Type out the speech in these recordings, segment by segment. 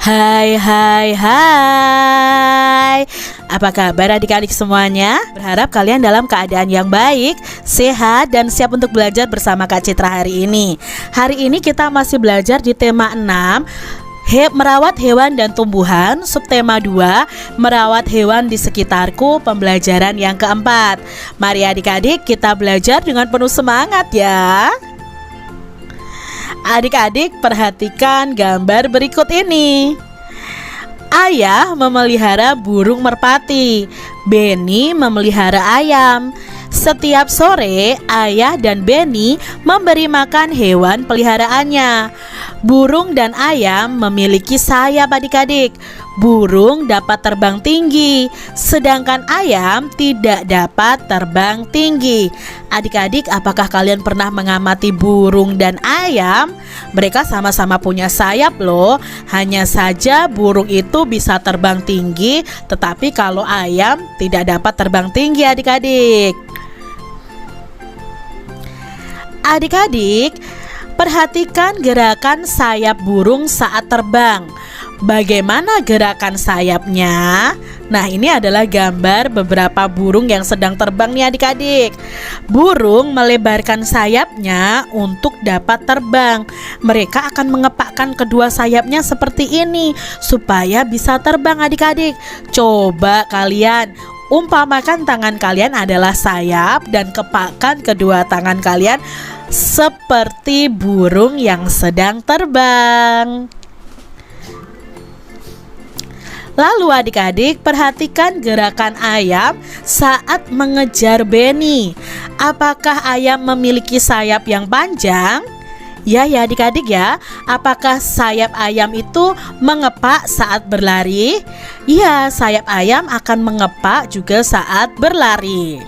Hai hai hai. Apa kabar adik-adik semuanya? Berharap kalian dalam keadaan yang baik, sehat, dan siap untuk belajar bersama Kak Citra hari ini. Hari ini kita masih belajar di tema 6, merawat hewan dan tumbuhan. Subtema 2, merawat hewan di sekitarku, pembelajaran yang keempat. Mari adik-adik kita belajar dengan penuh semangat ya. Adik-adik perhatikan gambar berikut ini. Ayah memelihara burung merpati, Benny memelihara ayam. Setiap sore ayah dan Benny memberi makan hewan peliharaannya. Burung dan ayam memiliki sayap adik-adik. Burung dapat terbang tinggi, sedangkan ayam tidak dapat terbang tinggi. Adik-adik, apakah kalian pernah mengamati burung dan ayam? Mereka sama-sama punya sayap loh. Hanya saja burung itu bisa terbang tinggi, tetapi kalau ayam tidak dapat terbang tinggi adik-adik. Adik-adik, perhatikan gerakan sayap burung saat terbang. Bagaimana gerakan sayapnya? Nah, ini adalah gambar beberapa burung yang sedang terbang nih adik-adik. Burung melebarkan sayapnya untuk dapat terbang. Mereka akan mengepakkan kedua sayapnya seperti ini supaya bisa terbang adik-adik. Coba kalian umpamakan tangan kalian adalah sayap dan kepakkan kedua tangan kalian seperti burung yang sedang terbang. Lalu adik-adik perhatikan gerakan ayam saat mengejar Benny. Apakah ayam memiliki sayap yang panjang? Ya adik-adik ya. Apakah sayap ayam itu mengepak saat berlari? Ya, sayap ayam akan mengepak juga saat berlari.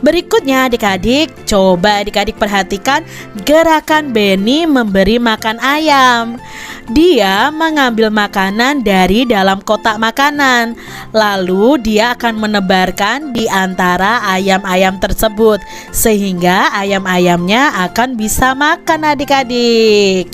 Berikutnya adik-adik, coba adik-adik perhatikan gerakan Benny memberi makan ayam. Dia mengambil makanan dari dalam kotak makanan, lalu dia akan menebarkan di antara ayam-ayam tersebut, sehingga ayam-ayamnya akan bisa makan adik-adik.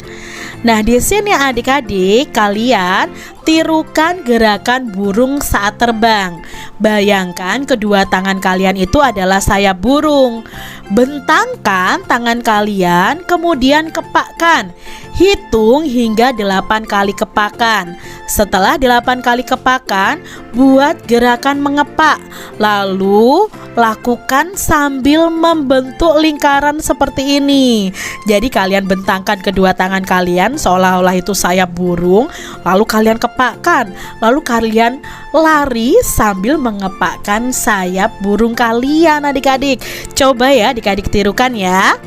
Nah, di sini adik-adik kalian tirukan gerakan burung saat terbang. Bayangkan kedua tangan kalian itu adalah sayap burung. Bentangkan tangan kalian, kemudian kepakkan. Hitung hingga 8 kali kepakan. Setelah 8 kali kepakan, buat gerakan mengepak. Lalu lakukan sambil membentuk lingkaran seperti ini. Jadi kalian bentangkan kedua tangan kalian seolah-olah itu sayap burung, lalu kalian kepakkan. Lalu kalian lari sambil mengepakkan sayap burung kalian adik-adik. Coba ya adik-adik tirukan ya.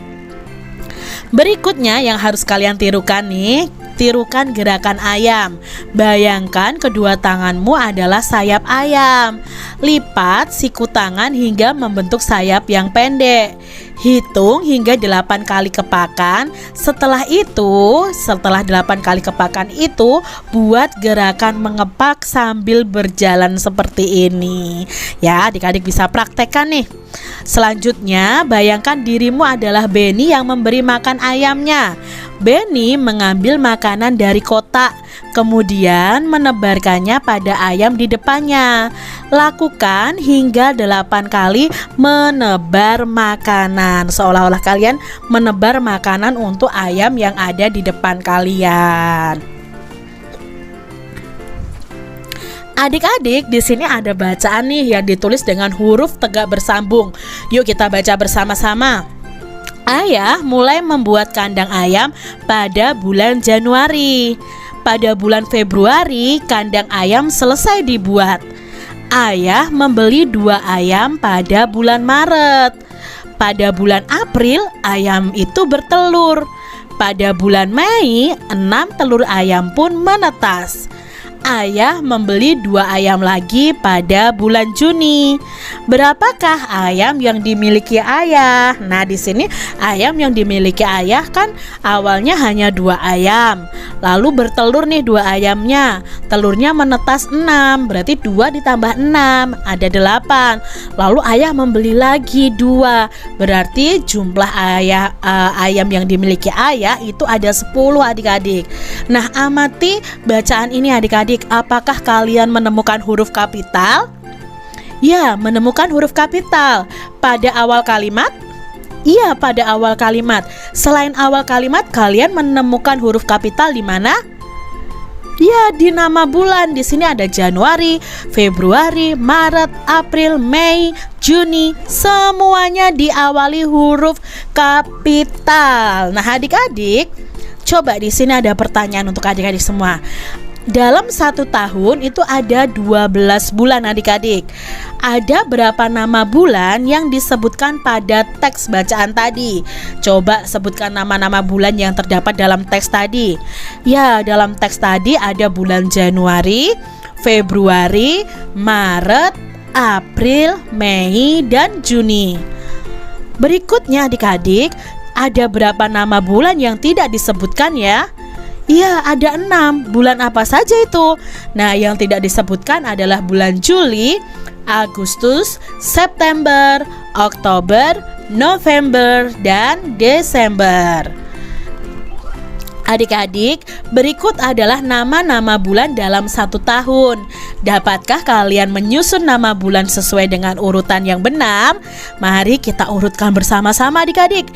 Berikutnya yang harus kalian tirukan nih, tirukan gerakan ayam. Bayangkan kedua tanganmu adalah sayap ayam. Lipat siku tangan hingga membentuk sayap yang pendek. Hitung hingga 8 kali kepakan. Setelah 8 kali kepakan itu, buat gerakan mengepak sambil berjalan seperti ini. Ya, adik-adik bisa praktekkan nih. Selanjutnya, bayangkan dirimu adalah Benny yang memberi makan ayamnya. Benny mengambil makanan dari kotak, kemudian menebarkannya pada ayam di depannya. Lakukan hingga 8 kali menebar makanan, seolah-olah kalian menebar makanan untuk ayam yang ada di depan kalian. Adik-adik, di sini ada bacaan nih yang ditulis dengan huruf tegak bersambung. Yuk kita baca bersama-sama. Ayah mulai membuat kandang ayam pada bulan Januari. Pada bulan Februari, kandang ayam selesai dibuat. Ayah membeli 2 ayam pada bulan Maret. Pada bulan April, ayam itu bertelur. Pada bulan Mei, 6 telur ayam pun menetas. Ayah membeli 2 ayam lagi pada bulan Juni. Berapakah ayam yang dimiliki ayah? Nah, di sini ayam yang dimiliki ayah kan awalnya hanya 2 ayam. Lalu bertelur nih 2 ayamnya. Telurnya menetas 6, berarti 2 ditambah 6 ada 8. Lalu ayah membeli lagi 2. Berarti jumlah ayam yang dimiliki ayah itu ada 10 adik-adik. Nah, amati bacaan ini adik-adik. Apakah kalian menemukan huruf kapital? Ya, menemukan huruf kapital pada awal kalimat. Iya, pada awal kalimat. Selain awal kalimat, kalian menemukan huruf kapital di mana? Ya, di nama bulan. Di sini ada Januari, Februari, Maret, April, Mei, Juni. Semuanya diawali huruf kapital. Nah, adik-adik, coba di sini ada pertanyaan untuk adik-adik semua. Dalam 1 tahun itu ada 12 bulan adik-adik. Ada berapa nama bulan yang disebutkan pada teks bacaan tadi? Coba sebutkan nama-nama bulan yang terdapat dalam teks tadi. Ya, dalam teks tadi ada bulan Januari, Februari, Maret, April, Mei, dan Juni. Berikutnya adik-adik, ada berapa nama bulan yang tidak disebutkan ya? Iya, ada 6. Bulan apa saja itu? Nah, yang tidak disebutkan adalah bulan Juli, Agustus, September, Oktober, November, dan Desember. Adik-adik, berikut adalah nama-nama bulan dalam 1 tahun. Dapatkah kalian menyusun nama bulan sesuai dengan urutan yang benar? Mari kita urutkan bersama-sama adik-adik.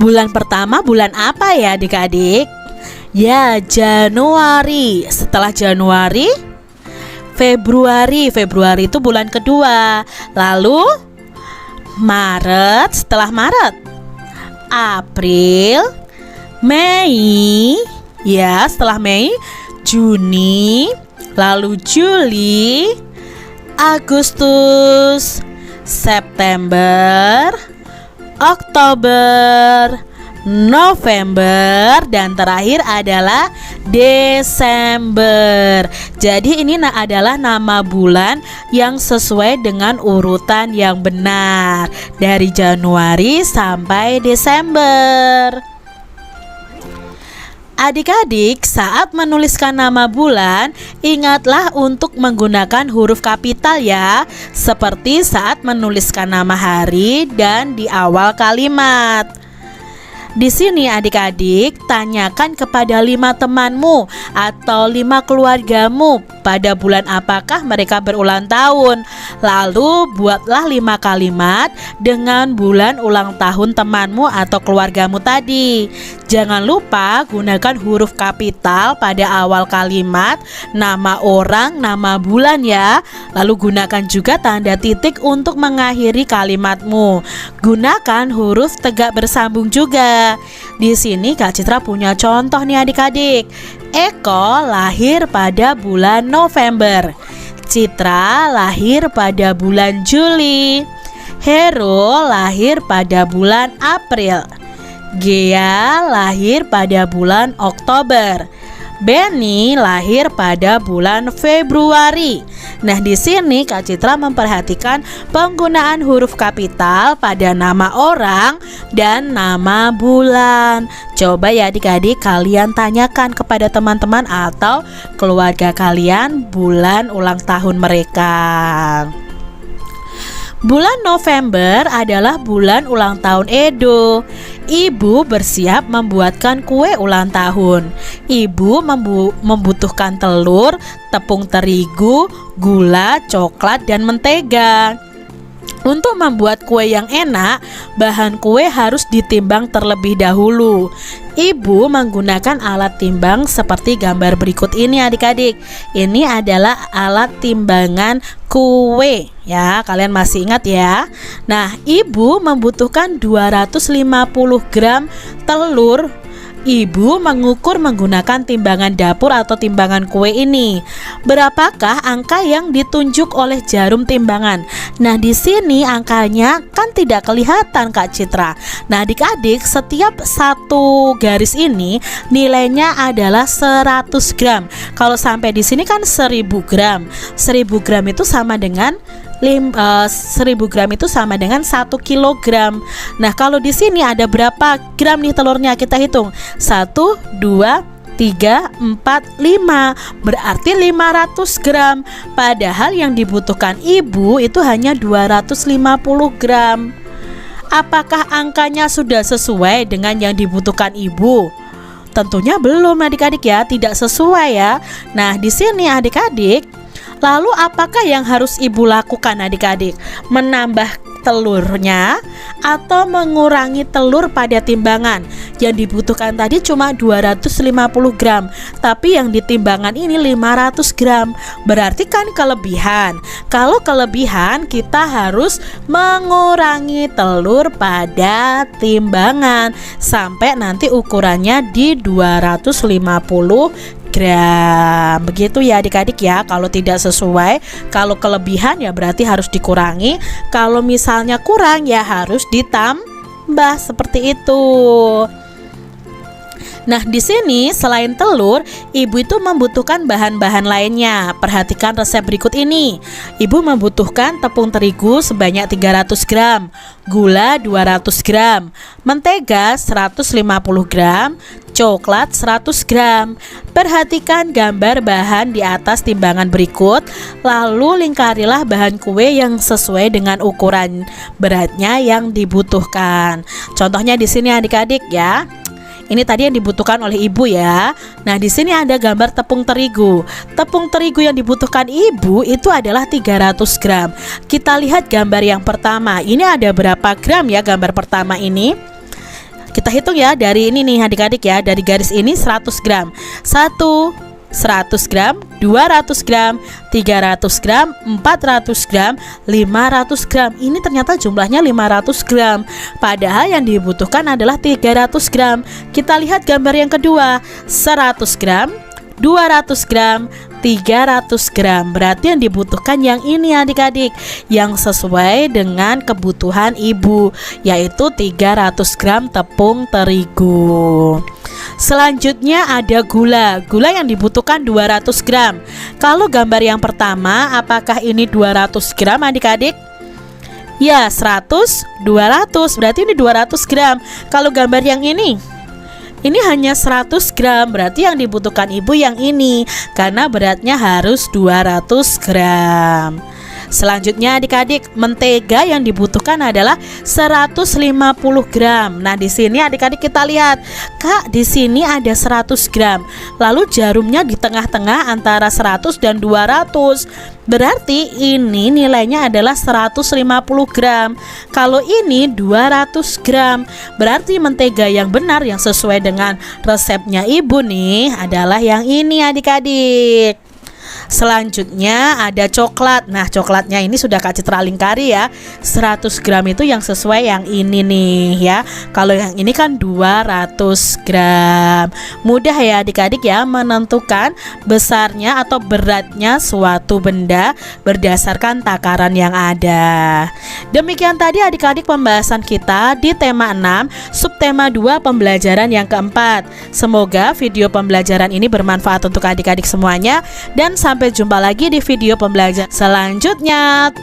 Bulan pertama bulan apa ya adik-adik? Ya, Januari. Setelah Januari, Februari. Februari itu bulan kedua. Lalu Maret. Setelah Maret, April, Mei. Ya, setelah Mei, Juni. Lalu Juli, Agustus, September, Oktober, November, dan terakhir adalah Desember. Jadi ini adalah nama bulan yang sesuai dengan urutan yang benar dari Januari sampai Desember. Adik-adik, saat menuliskan nama bulan, ingatlah untuk menggunakan huruf kapital ya, seperti saat menuliskan nama hari dan di awal kalimat. Di sini adik-adik, tanyakan kepada 5 temanmu atau 5 keluargamu pada bulan apakah mereka berulang tahun. Lalu buatlah 5 kalimat dengan bulan ulang tahun temanmu atau keluargamu tadi. Jangan lupa gunakan huruf kapital pada awal kalimat, nama orang, nama bulan ya. Lalu gunakan juga tanda titik untuk mengakhiri kalimatmu. Gunakan huruf tegak bersambung juga. Di sini Kak Citra punya contoh nih adik-adik. Eko lahir pada bulan November. Citra lahir pada bulan Juli. Hero lahir pada bulan April. Gea lahir pada bulan Oktober. Benny lahir pada bulan Februari. Nah, di sini Kak Citra memperhatikan penggunaan huruf kapital pada nama orang dan nama bulan. Coba ya adik-adik kalian tanyakan kepada teman-teman atau keluarga kalian bulan ulang tahun mereka. Bulan November adalah bulan ulang tahun Edo. Ibu bersiap membuatkan kue ulang tahun. Ibu membutuhkan telur, tepung terigu, gula, coklat, dan mentega. Untuk membuat kue yang enak, bahan kue harus ditimbang terlebih dahulu. Ibu menggunakan alat timbang seperti gambar berikut ini adik-adik. Ini adalah alat timbangan kue ya, kalian masih ingat ya. Nah, ibu membutuhkan 250 gram telur Ibu mengukur menggunakan timbangan dapur atau timbangan kue ini. Berapakah angka yang ditunjuk oleh jarum timbangan? Nah, di sini angkanya kan tidak kelihatan Kak Citra. Nah, adik-adik, setiap satu garis ini nilainya adalah 100 gram. Kalau sampai di sini kan 1000 gram. 1000 gram itu sama dengan 1000 gram itu sama dengan 1 kilogram. Nah, kalau di sini ada berapa gram nih telurnya? Kita hitung 1, 2, 3, 4, 5. Berarti 500 gram. Padahal yang dibutuhkan ibu itu hanya 250 gram. Apakah angkanya sudah sesuai dengan yang dibutuhkan ibu? Tentunya belum adik-adik ya, tidak sesuai ya. Nah, di sini adik-adik, lalu apakah yang harus ibu lakukan adik-adik? Menambah telurnya atau mengurangi telur pada timbangan? Yang dibutuhkan tadi cuma 250 gram, tapi yang ditimbangan ini 500 gram. Berarti kan kelebihan. Kalau kelebihan, kita harus mengurangi telur pada timbangan sampai nanti ukurannya di 250 gram. Begitu ya adik-adik ya. Kalau tidak sesuai, kalau kelebihan ya berarti harus dikurangi. Kalau misalnya kurang ya harus ditambah, seperti itu. Nah, di sini selain telur, ibu itu membutuhkan bahan-bahan lainnya. Perhatikan resep berikut ini. Ibu membutuhkan tepung terigu sebanyak 300 gram, gula 200 gram, mentega 150 gram, coklat 100 gram. Perhatikan gambar bahan di atas timbangan berikut, lalu lingkarilah bahan kue yang sesuai dengan ukuran beratnya yang dibutuhkan. Contohnya di sini adik-adik ya. Ini tadi yang dibutuhkan oleh ibu ya. Nah, di sini ada gambar tepung terigu. Tepung terigu yang dibutuhkan ibu itu adalah 300 gram. Kita lihat gambar yang pertama. Ini ada berapa gram ya gambar pertama ini? Kita hitung ya dari ini nih adik-adik ya. Dari garis ini 100 gram. 100 gram, 200 gram, 300 gram, 400 gram, 500 gram. Ini ternyata jumlahnya 500 gram. Padahal yang dibutuhkan adalah 300 gram. Kita lihat gambar yang kedua. 100 gram, 200 gram, 300 gram. Berarti yang dibutuhkan yang ini adik-adik, yang sesuai dengan kebutuhan ibu, yaitu 300 gram tepung terigu. Selanjutnya ada gula. Gula yang dibutuhkan 200 gram. Kalau gambar yang pertama, apakah ini 200 gram adik-adik? Ya, 100, 200. Berarti ini 200 gram. Kalau gambar yang ini hanya 100 gram. Berarti yang dibutuhkan ibu yang ini, karena beratnya harus 200 gram. Selanjutnya adik-adik, mentega yang dibutuhkan adalah 150 gram. Nah, di sini adik-adik kita lihat, Kak, di sini ada 100 gram. Lalu jarumnya di tengah-tengah antara 100 dan 200. Berarti ini nilainya adalah 150 gram. Kalau ini 200 gram. Berarti mentega yang benar yang sesuai dengan resepnya ibu nih adalah yang ini adik-adik. Selanjutnya ada coklat. Nah, coklatnya ini sudah Kak Citra lingkari ya. 100 gram itu yang sesuai yang ini nih ya. Kalau yang ini kan 200 gram. Mudah ya adik-adik ya menentukan besarnya atau beratnya suatu benda berdasarkan takaran yang ada. Demikian tadi adik-adik pembahasan kita di tema 6, subtema 2 pembelajaran yang keempat. Semoga video pembelajaran ini bermanfaat untuk adik-adik semuanya, dan sampai jumpa lagi di video pembelajaran selanjutnya.